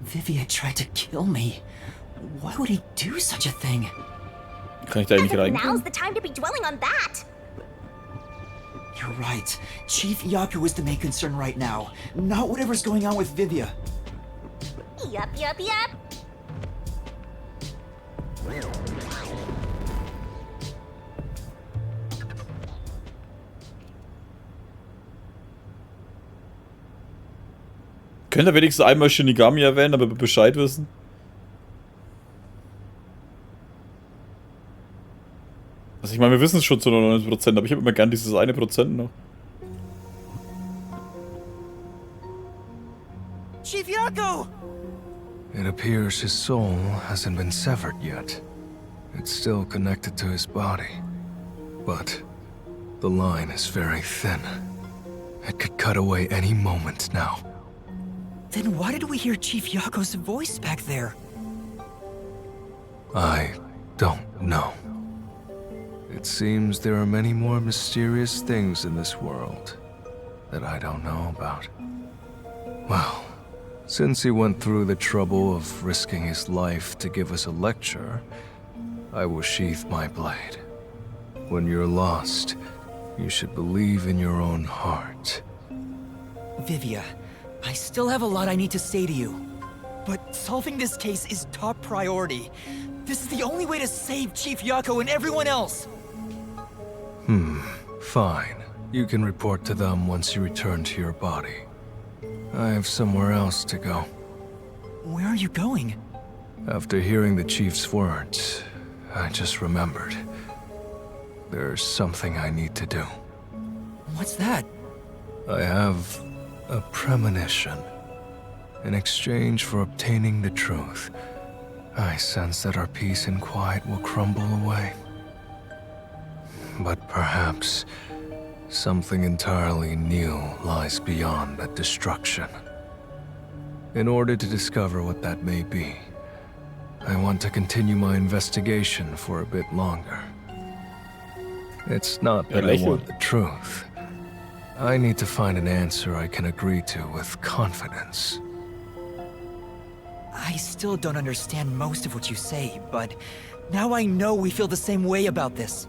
Vivia tried to kill me. Why would he do such a thing? Kann ich da nicht rein? Now's the time to be dwelling on that. You're right. Chief Yaku is the main concern right now, not whatever's going on with Vivia. Yup. Könnt ihr wenigstens einmal Shinigami erwähnen, damit wir Bescheid wissen? Also ich meine, wir wissen es schon zu 99%, aber ich habe immer gern dieses 1% noch. Chief Yaku! It appears his soul hasn't been severed yet. It's still connected to his body. But the line is very thin. It could cut away any moment now. Then why did we hear Chief Yaku's voice back there? I don't know. It seems there are many more mysterious things in this world that I don't know about. Well, since he went through the trouble of risking his life to give us a lecture, I will sheath my blade. When you're lost, you should believe in your own heart. Vivia, I still have a lot I need to say to you. But solving this case is top priority. This is the only way to save Chief Yaku and everyone else. Fine. You can report to them once you return to your body. I have somewhere else to go. Where are you going? After hearing the chief's words, I just remembered. There's something I need to do. What's that? I have a premonition. In exchange for obtaining the truth, I sense that our peace and quiet will crumble away. But perhaps something entirely new lies beyond that destruction. In order to discover what that may be, I want to continue my investigation for a bit longer. It's not that I want the truth. I need to find an answer I can agree to with confidence. I still don't understand most of what you say, but now I know we feel the same way about this.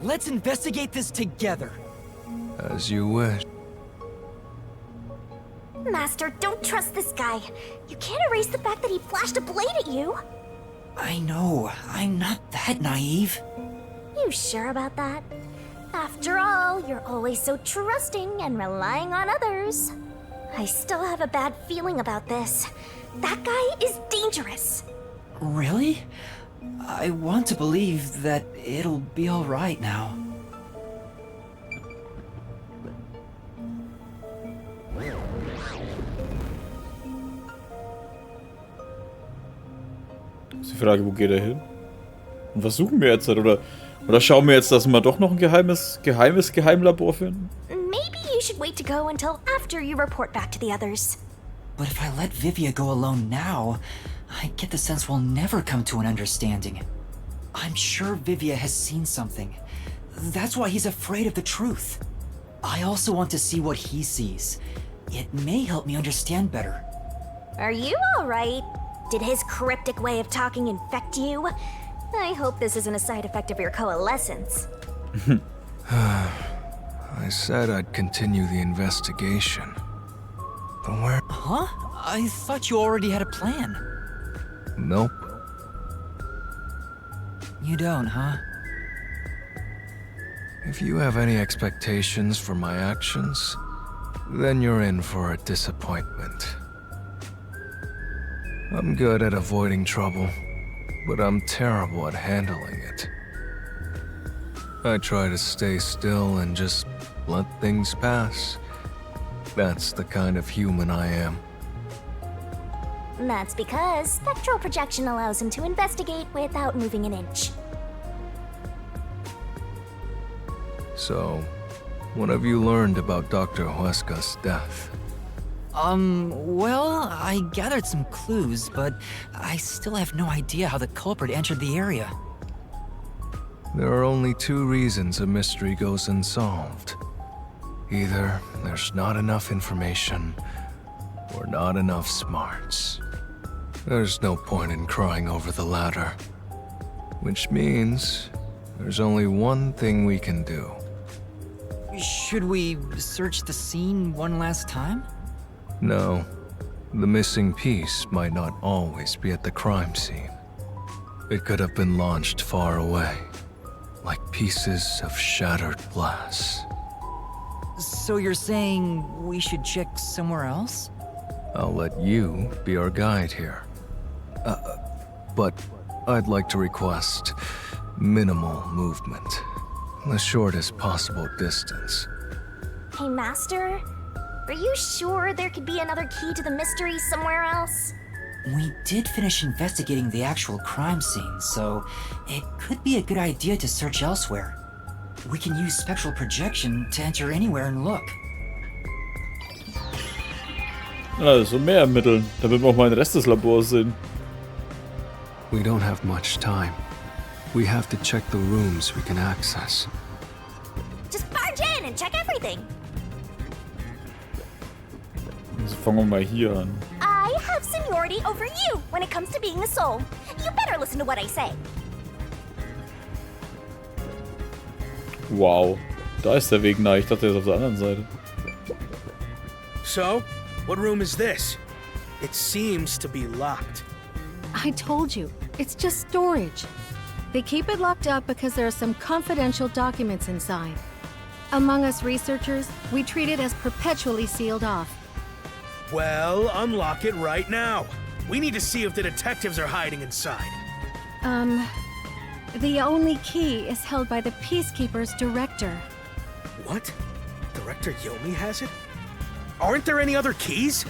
Let's investigate this together. As you wish. Master, don't trust this guy. You can't erase the fact that he flashed a blade at you. I know, I'm not that naive. You sure about that? After all, you're always so trusting and relying on others. I still have a bad feeling about this. That guy is dangerous. Really? I want to believe that it'll be alright now. Ist die Frage, wo geht er hin? Und was suchen wir jetzt? Oder schauen wir jetzt, dass wir doch noch ein geheimes Geheimlabor finden? Maybe you should wait to go until after you report back to the others. But if I let Vivia go alone now, I get the sense we'll never come to an understanding. I'm sure Vivia has seen something. That's why he's afraid of the truth. I also want to see what he sees. It may help me understand better. Are you alright? Did his cryptic way of talking infect you? I hope this isn't a side effect of your coalescence. I said I'd continue the investigation. But where? Huh? I thought you already had a plan. Nope. You don't, huh? If you have any expectations for my actions, then you're in for a disappointment. I'm good at avoiding trouble, but I'm terrible at handling it. I try to stay still and just let things pass. That's the kind of human I am. That's because spectral projection allows him to investigate without moving an inch. So, what have you learned about Dr. Huesca's death? Well, I gathered some clues, but I still have no idea how the culprit entered the area. There are only two reasons a mystery goes unsolved. Either there's not enough information, or not enough smarts. There's no point in crying over the latter. Which means there's only one thing we can do. Should we search the scene one last time? No, the missing piece might not always be at the crime scene. It could have been launched far away, like pieces of shattered glass. So you're saying we should check somewhere else? I'll let you be our guide here. But I'd like to request minimal movement. The shortest possible distance. Hey, Master, are you sure there could be another key to the mystery somewhere else? We did finish investigating the actual crime scene, so it could be a good idea to search elsewhere. We can use spectral projection to enter anywhere and look. Also mehr ermitteln, damit wir auch mal den Rest des Labors sehen. We don't have much time. We have to check the rooms we can access. Just barge in and check everything. Also fangen wir mal hier an. I have seniority over you when it comes to being a soul. You better listen to what I say. Wow, da ist der Weg nah. Ich dachte, er ist auf der anderen Seite. So, what room is this? It seems to be locked. I told you, it's just storage. They keep it locked up because there are some confidential documents inside. Among us researchers, we treat it as perpetually sealed off. Well, unlock it right now. We need to see if the detectives are hiding inside. The only key is held by the Peacekeeper's director. What? Director Yomi has it? Aren't there any other keys?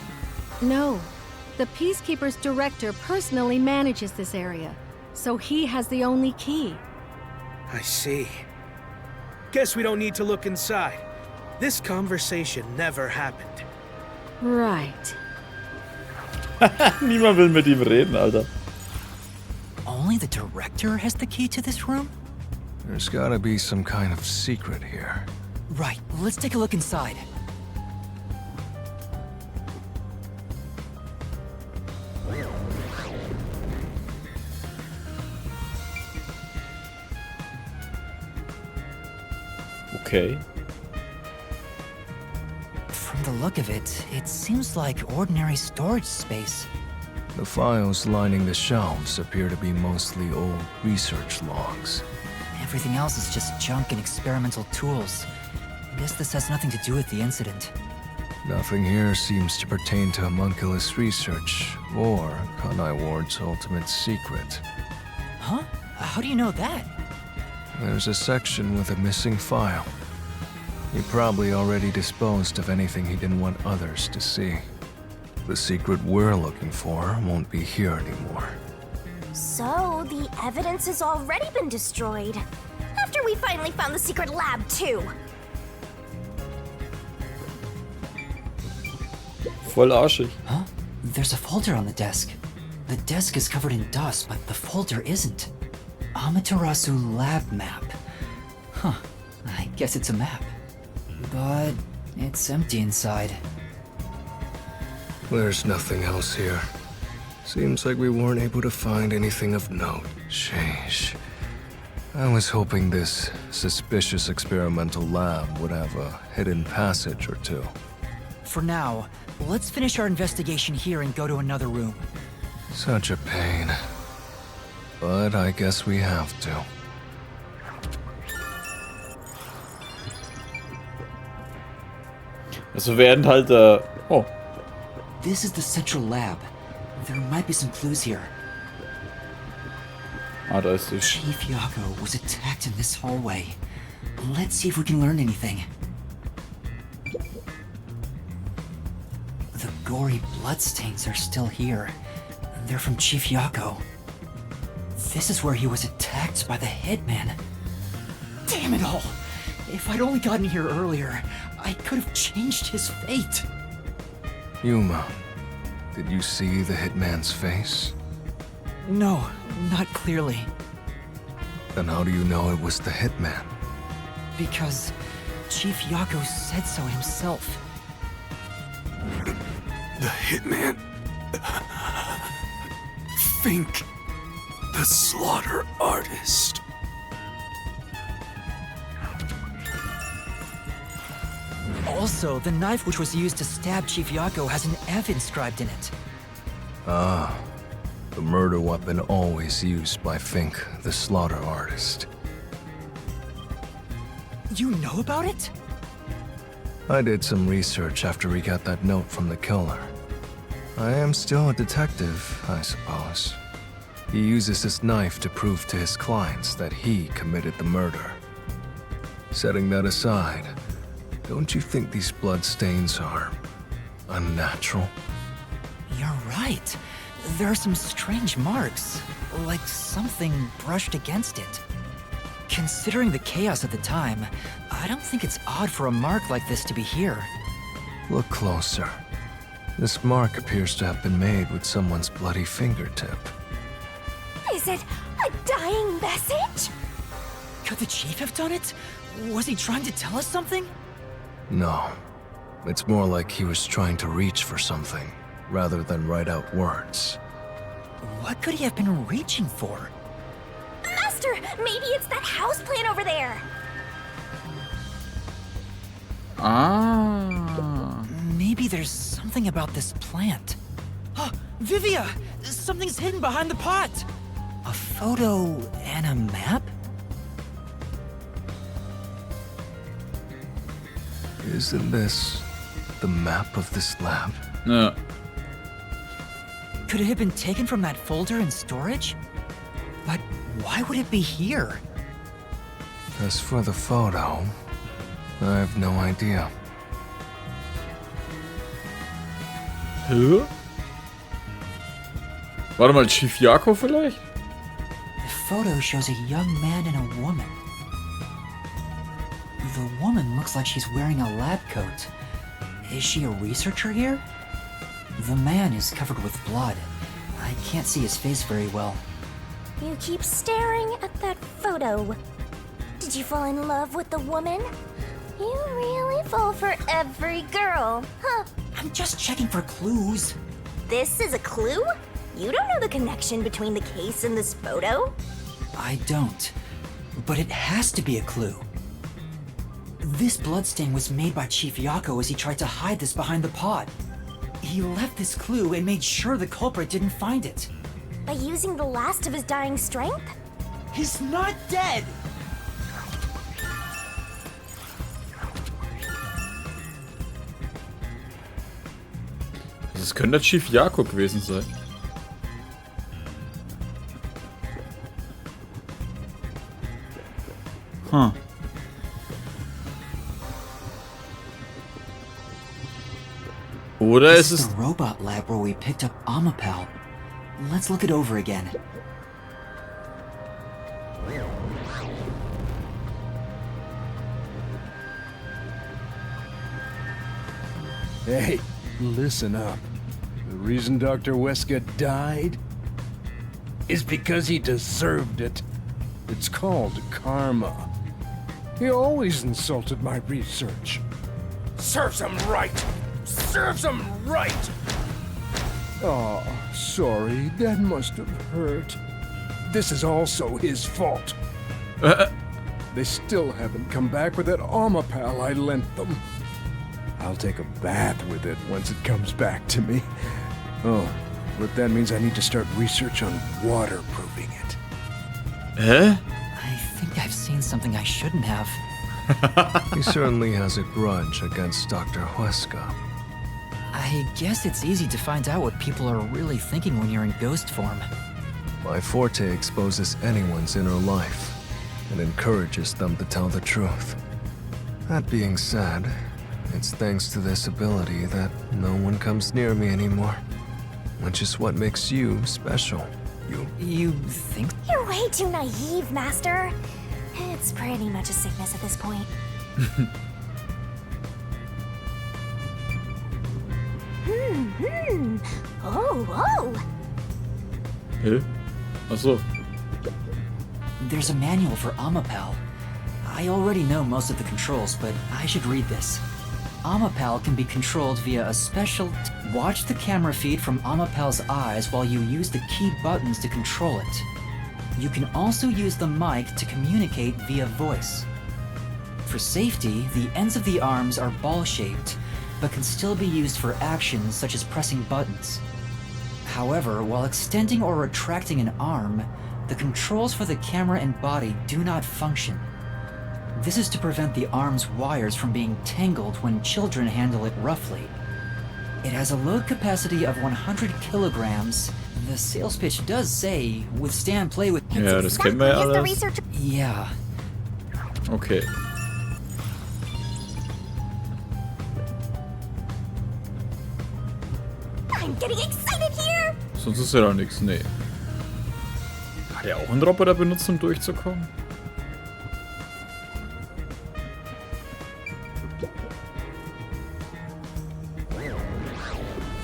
No, the Peacekeeper's director personally manages this area, so he has the only key. I see. Guess we don't need to look inside. This conversation never happened. Right. Niemand will mit ihm reden, Alter. Only the director has the key to this room? There's gotta be some kind of secret here. Right, let's take a look inside. Okay. From the look of it, it seems like ordinary storage space. The files lining the shelves appear to be mostly old research logs. Everything else is just junk and experimental tools. Guess this has nothing to do with the incident. Nothing here seems to pertain to homunculus research or Kanai Ward's ultimate secret. Huh? How do you know that? There's a section with a missing file. He probably already disposed of anything he didn't want others to see. The secret we're looking for won't be here anymore. So, the evidence has already been destroyed. After we finally found the secret lab, too. Voll arschig. Huh? There's a folder on the desk. The desk is covered in dust, but the folder isn't. Amaterasu lab map. Huh. I guess it's a map. But it's empty inside. There's nothing else here. Seems like we weren't able to find anything of note. Sheesh. I was hoping this suspicious experimental lab would have a hidden passage or two. For now, let's finish our investigation here and go to another room. Such a pain. But I guess we have to. Also werden halt, oh. This is the central lab. There might be some clues here. Ah, da ist sie. Chief Yago was attacked in this hallway. Let's see if we can learn anything. The gory bloodstains are still here. They're from Chief Yago. This is where he was attacked by the hitman. Damn it all! If I'd only gotten here earlier, I could have changed his fate. Yuma, did you see the hitman's face? No, not clearly. Then how do you know it was the hitman? Because Chief Yago said so himself. The hitman? Fink, the slaughter artist. Also, the knife which was used to stab Chief Yako has an F inscribed in it. Ah, the murder weapon always used by Fink, the slaughter artist. You know about it? I did some research after we got that note from the killer. I am still a detective, I suppose. He uses this knife to prove to his clients that he committed the murder. Setting that aside, don't you think these bloodstains are unnatural? You're right. There are some strange marks, like something brushed against it. Considering the chaos at the time, I don't think it's odd for a mark like this to be here. Look closer. This mark appears to have been made with someone's bloody fingertip. Is it a dying message? Could the chief have done it? Was he trying to tell us something? No. It's more like he was trying to reach for something, rather than write out words. What could he have been reaching for? Master, maybe it's that houseplant over there. Ah. Maybe there's something about this plant. Oh, Vivia! Something's hidden behind the pot! A photo and a map? Isn't this the map of this lab? Ja. Could it have been taken from that folder in storage? But why would it be here? As for the photo, I have no idea. Hä? Warte mal, Chief Yako vielleicht? The photo shows a young man and a woman. The woman looks like she's wearing a lab coat. Is she a researcher here? The man is covered with blood. I can't see his face very well. You keep staring at that photo. Did you fall in love with the woman? You really fall for every girl, huh? I'm just checking for clues. This is a clue? You don't know the connection between the case and this photo? I don't. But it has to be a clue. This bloodstain was made by Chief Yako as he tried to hide this behind the pot. He left this clue and made sure the culprit didn't find it. By using the last of his dying strength? He's not dead! Das könnte der Chief Yako gewesen sein. Huh. Oder This ist is es... the robot lab where we picked up Amapal. Let's look it over again. Hey, listen up. The reason Dr. Weska died is because he deserved it. It's called karma. He always insulted my research. Serves him right! Serves him right! Oh, sorry, that must have hurt. This is also his fault. They still haven't come back with that Amapal I lent them. I'll take a bath with it once it comes back to me. Oh, but that means I need to start research on waterproofing it. Hä? I think I've seen something I shouldn't have. He certainly has a grudge against Dr. Weska. I guess it's easy to find out what people are really thinking when you're in ghost form. My forte exposes anyone's inner life and encourages them to tell the truth. That being said, it's thanks to this ability that no one comes near me anymore. Which is what makes you special. You think? You're way too naive, Master. It's pretty much a sickness at this point. Oh. Hä? Achso. There's a manual for Amapal. I already know most of the controls, but I should read this. Amapal can be controlled via a special... Watch the camera feed from Amapal's eyes while you use the key buttons to control it. You can also use the mic to communicate via voice. For safety, the ends of the arms are ball-shaped, but can still be used for actions such as pressing buttons. However, while extending or retracting an arm, the controls for the camera and body do not function. This is to prevent the arm's wires from being tangled when children handle it roughly. It has a load capacity of 100 kilograms. The sales pitch does say, withstand play with... Ja, das kennen wir ja alles. Yeah. Okay. I'm getting excited here! Sonst ist ja doch nichts, nee. Hat er auch einen Roboter benutzt, um durchzukommen?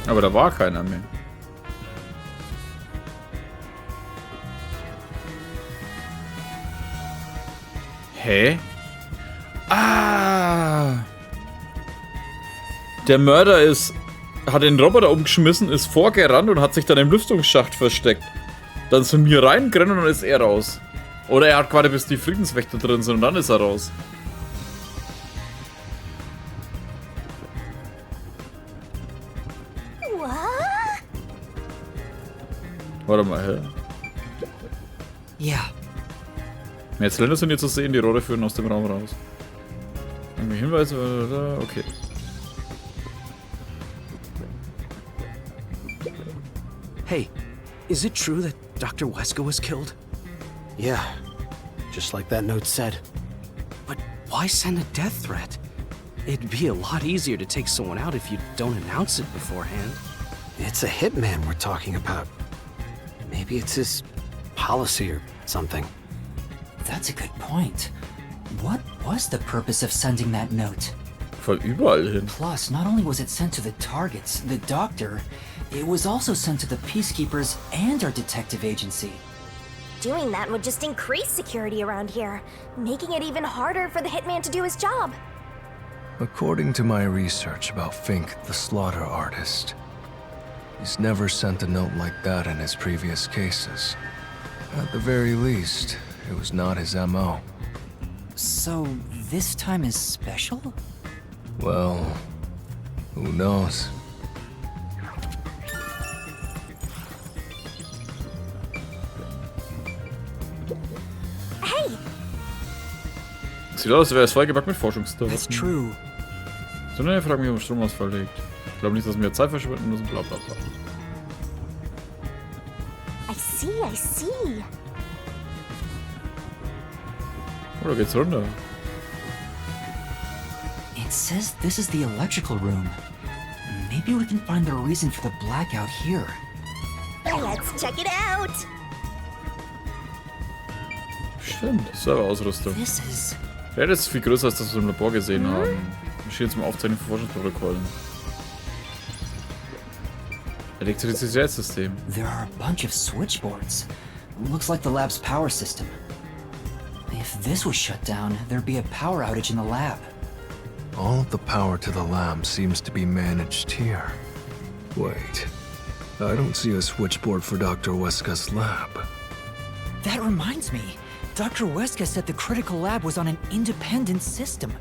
Aber da war keiner mehr. Hä? Ah! Der Mörder hat den Roboter umgeschmissen, ist vorgerannt und hat sich dann im Lüftungsschacht versteckt. Dann zu mir reingerannt und dann ist er raus. Oder er hat gewartet, bis die Friedenswächter drin sind und dann ist er raus. What? Warte mal, hä? Yeah. Mehr Zylinder sind hier zu sehen, die Rohre führen aus dem Raum raus. Irgendwie Hinweise, okay. Hey, is it true that Dr. Wesker was killed? Yeah, just like that note said. But why send a death threat? It'd be a lot easier to take someone out if you don't announce it beforehand. It's a hitman we're talking about. Maybe it's his policy or something. That's a good point. What was the purpose of sending that note? Voll überall hin. Plus, not only was it sent to the targets, the doctor, it was also sent to the peacekeepers and our detective agency. Doing that would just increase security around here, making it even harder for the hitman to do his job. According to my research about Fink, the slaughter artist, he's never sent a note like that in his previous cases. At the very least, it was not his MO. So, this time is special? Well, who knows? Hey! Sieht aus, als wäre es vollgepackt mit Forschungsdaten. That's true. So, ne, frag mich, ob Stromausfall liegt. Ich glaube nicht, dass wir Zeit verschwinden müssen, bla bla bla. I see. Oder geht's runter? It says this is the electrical room. Maybe we can find the reason for the blackout here. Let's check it out! Stimmt, Serverausrüstung. This is... Ja, das ist viel größer, als das wir im Labor gesehen haben. Wir stehen zum Aufzeichnen von Forschungsprotokollen. Elektrizitätssystem. There are a bunch of switchboards. Looks like the lab's power system. If this was shut down, there'd be a power outage in the lab. All of the power to the lab seems to be managed here. Wait, I don't see a switchboard for Dr. Weska's lab. That reminds me. Dr. Weska said the critical lab was on an independent system.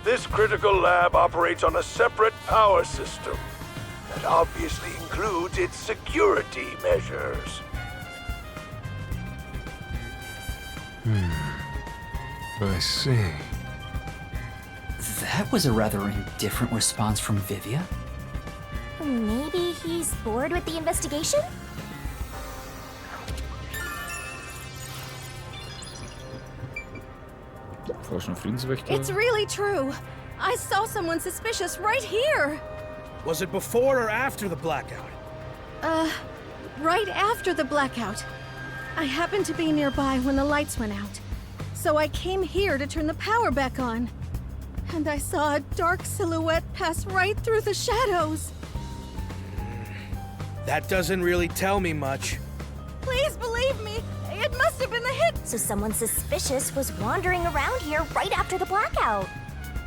This critical lab operates on a separate power system that obviously includes its security measures. I see. That was a rather indifferent response from Vivia. Maybe he's bored with the investigation? Forschung Friedenswächter. It's really true. I saw someone suspicious right here. Was it before or after the blackout? Right after the blackout. I happened to be nearby when the lights went out. So I came here to turn the power back on. And I saw a dark silhouette pass right through the shadows. That doesn't really tell me much. Please believe me. It must have been the hit. So someone suspicious was wandering around here right after the blackout.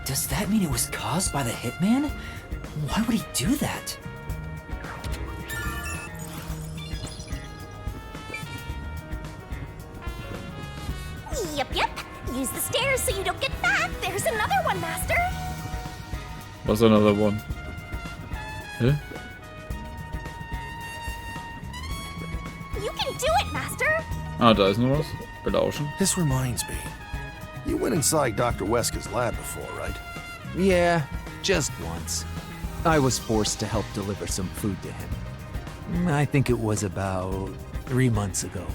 Does that mean it was caused by the hitman? Why would he do that? Yep. Use the stairs so you don't get back. There's another one, Master. Was another one? Hä? You can do it, Master. Ah, da ist noch was. Belauschen. This reminds me. You went inside Dr. Weska's lab before, right? Yeah, just once. I was forced to help deliver some food to him. I think it was about 3 months ago.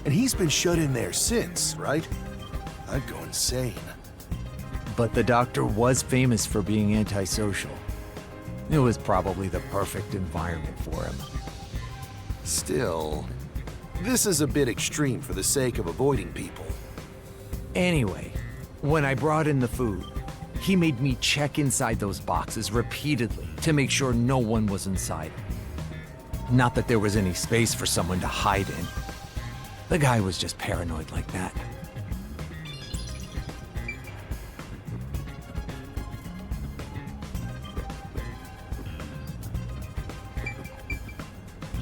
And he's been shut in there since, right? I'd go insane. But the doctor was famous for being antisocial. It was probably the perfect environment for him. Still, this is a bit extreme for the sake of avoiding people. Anyway, when I brought in the food, he made me check inside those boxes repeatedly to make sure no one was inside. Not that there was any space for someone to hide in. The guy was just paranoid like that.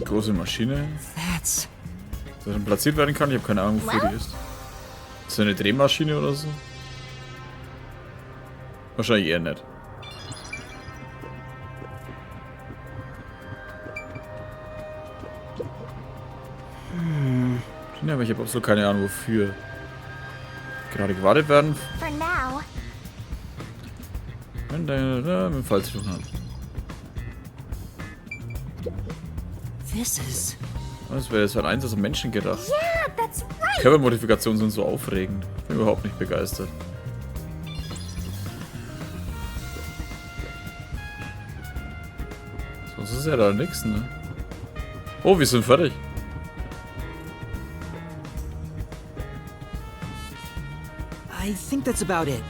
Große Maschine. That's... Dass dann platziert werden kann. Ich habe keine Ahnung, wofür die ist. Ist das eine Drehmaschine oder so? Wahrscheinlich eher nicht. Ja, aber ich habe absolut keine Ahnung, wofür gerade gewartet werden. For now. Wenn der mit dem Fall zu tun hat. This is... Das wäre jetzt für einen Einsatz an Menschen gedacht. Yeah, that's right. Cover-Modifikationen sind so aufregend. Bin überhaupt nicht begeistert. Sonst ist ja da nichts, ne? Oh, wir sind fertig. I think that's about it.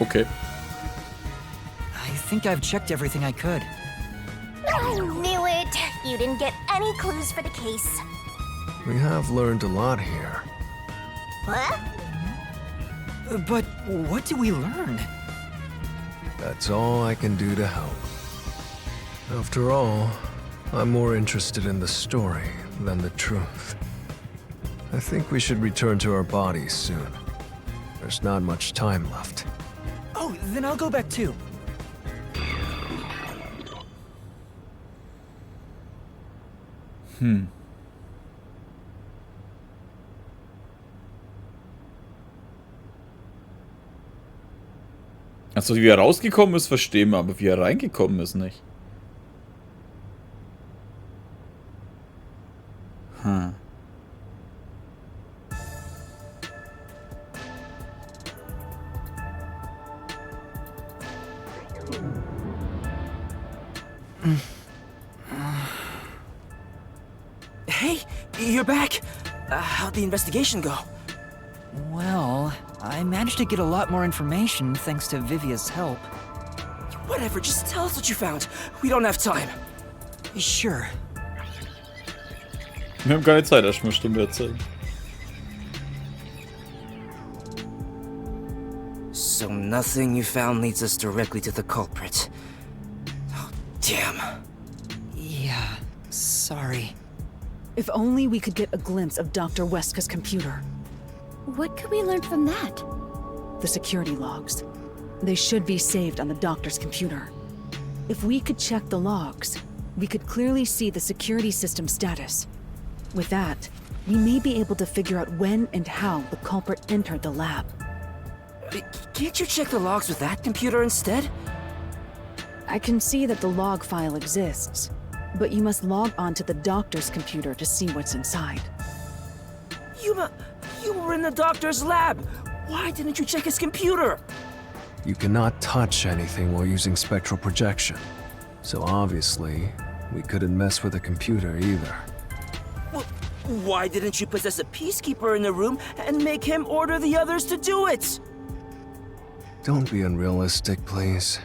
Okay. I think I've checked everything I could. I knew it. You didn't get any clues for the case. We have learned a lot here. What? But what do we learn? That's all I can do to help. After all, I'm more interested in the story than the truth. I think we should return to our bodies soon. There's not much time left. Oh, then I'll go back too. Also wie er rausgekommen ist, verstehen wir, aber wie er reingekommen ist, nicht. Hey, you're back. How'd the investigation go? Well, I managed to get a lot more information thanks to Vivia's help. Whatever, just tell us what you found. We don't have time. Sure. Wir haben keine Zeit, erst mal eine Stunde erzählen. So nothing you found leads us directly to the culprit. Oh, damn. Yeah, sorry. If only we could get a glimpse of Dr. Weska's computer. What could we learn from that? The security logs. They should be saved on the doctor's computer. If we could check the logs, we could clearly see the security system status. With that, we may be able to figure out when and how the culprit entered the lab. Can't you check the logs with that computer instead? I can see that the log file exists, but you must log onto the doctor's computer to see what's inside. You were in the doctor's lab. Why didn't you check his computer? You cannot touch anything while using spectral projection. So obviously, we couldn't mess with the computer either. Well, why didn't you possess a peacekeeper in the room and make him order the others to do it? Don't be unrealistic, please.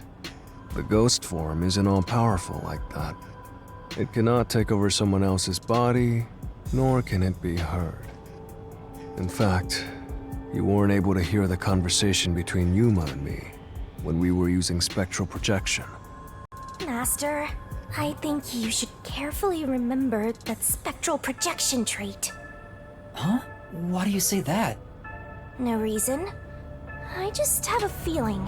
The ghost form isn't all-powerful like that. It cannot take over someone else's body, nor can it be heard. In fact, you weren't able to hear the conversation between Yuma and me when we were using spectral projection. Master, I think you should carefully remember that spectral projection trait. Huh? Why do you say that? No reason. I just have a feeling.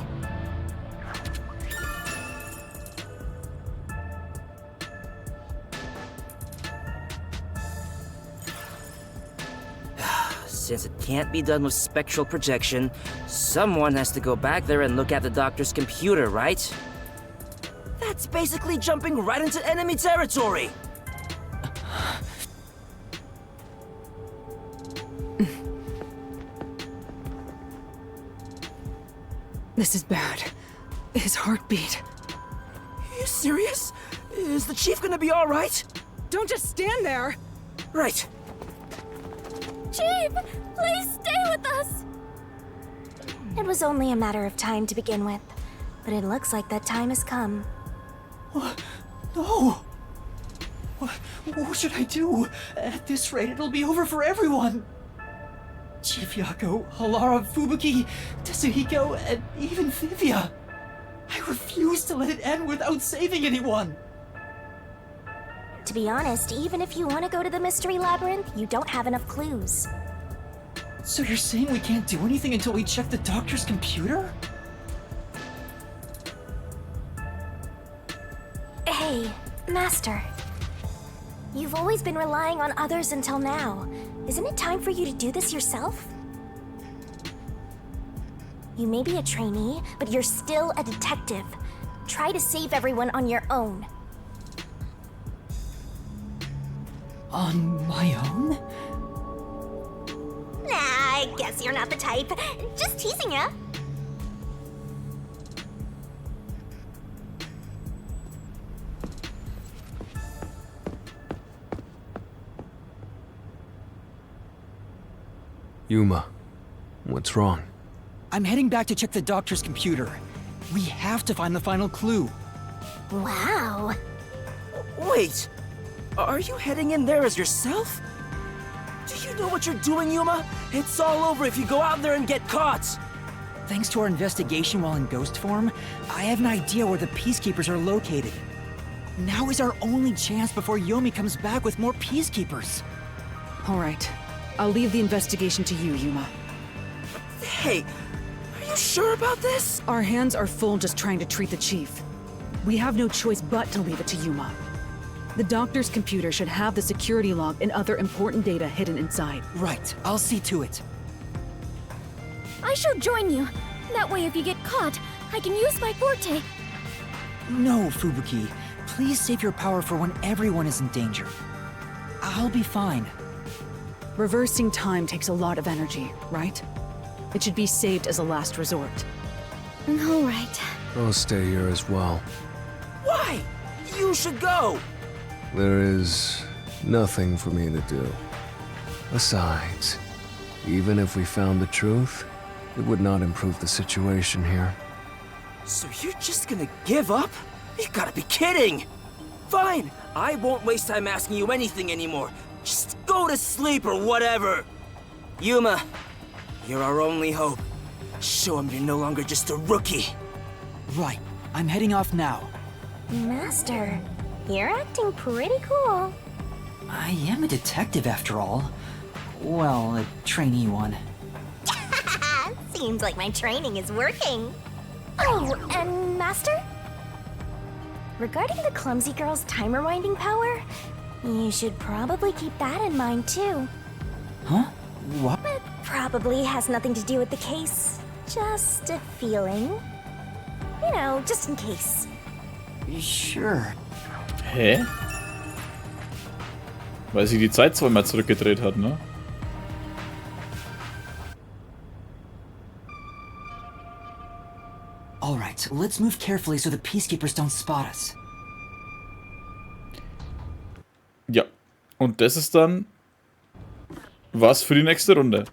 Since it can't be done with spectral projection, someone has to go back there and look at the doctor's computer, right? That's basically jumping right into enemy territory! This is bad. His heartbeat. Are you serious? Is the chief gonna be alright? Don't just stand there! Right. Chief, please stay with us! It was only a matter of time to begin with, but it looks like that time has come. No! What should I do? At this rate, it'll be over for everyone! Chief Yako, Halara, Fubuki, Tetsuhiko, and even Vivia. I refuse to let it end without saving anyone! To be honest, even if you want to go to the mystery labyrinth, you don't have enough clues. So you're saying we can't do anything until we check the doctor's computer? Hey, Master. You've always been relying on others until now. Isn't it time for you to do this yourself? You may be a trainee, but you're still a detective. Try to save everyone on your own. On my own? Nah, I guess you're not the type. Just teasing ya. Yuma, what's wrong? I'm heading back to check the doctor's computer. We have to find the final clue. Wow. Wait! Are you heading in there as yourself? Do you know what you're doing, Yuma? It's all over if you go out there and get caught! Thanks to our investigation while in ghost form, I have an idea where the Peacekeepers are located. Now is our only chance before Yomi comes back with more Peacekeepers. All right. I'll leave the investigation to you, Yuma. Hey, are you sure about this? Our hands are full just trying to treat the chief. We have no choice but to leave it to Yuma. The doctor's computer should have the security log and other important data hidden inside. Right, I'll see to it. I shall join you. That way if you get caught, I can use my forte. No, Fubuki. Please save your power for when everyone is in danger. I'll be fine. Reversing time takes a lot of energy, right? It should be saved as a last resort. All right. I'll stay here as well. Why? You should go! There is nothing for me to do. Besides, even if we found the truth, it would not improve the situation here. So you're just gonna give up? You gotta be kidding! Fine, I won't waste time asking you anything anymore. Just go to sleep or whatever. Yuma, you're our only hope. Show him you're no longer just a rookie. Right, I'm heading off now. Master, you're acting pretty cool. I am a detective after all. Well, a trainee one. Seems like my training is working. Oh, and Master? Regarding the clumsy girl's time rewinding power, you should probably keep that in mind too. Huh? What? It probably has nothing to do with the case. Just a feeling. You know, just in case. Sure. Hä? Weil sie die Zeit zweimal zurückgedreht hat, ne? Alright, let's move carefully so the Peacekeepers don't spot us. Ja. Und das ist dann was für die nächste Runde.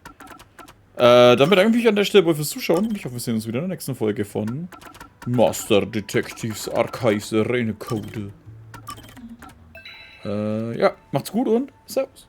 Dann bedanke ich mich an der Stelle fürs Zuschauen. Ich hoffe, wir sehen uns wieder in der nächsten Folge von Meisterdetektives Archives Reine Code. Ja, macht's gut und Servus.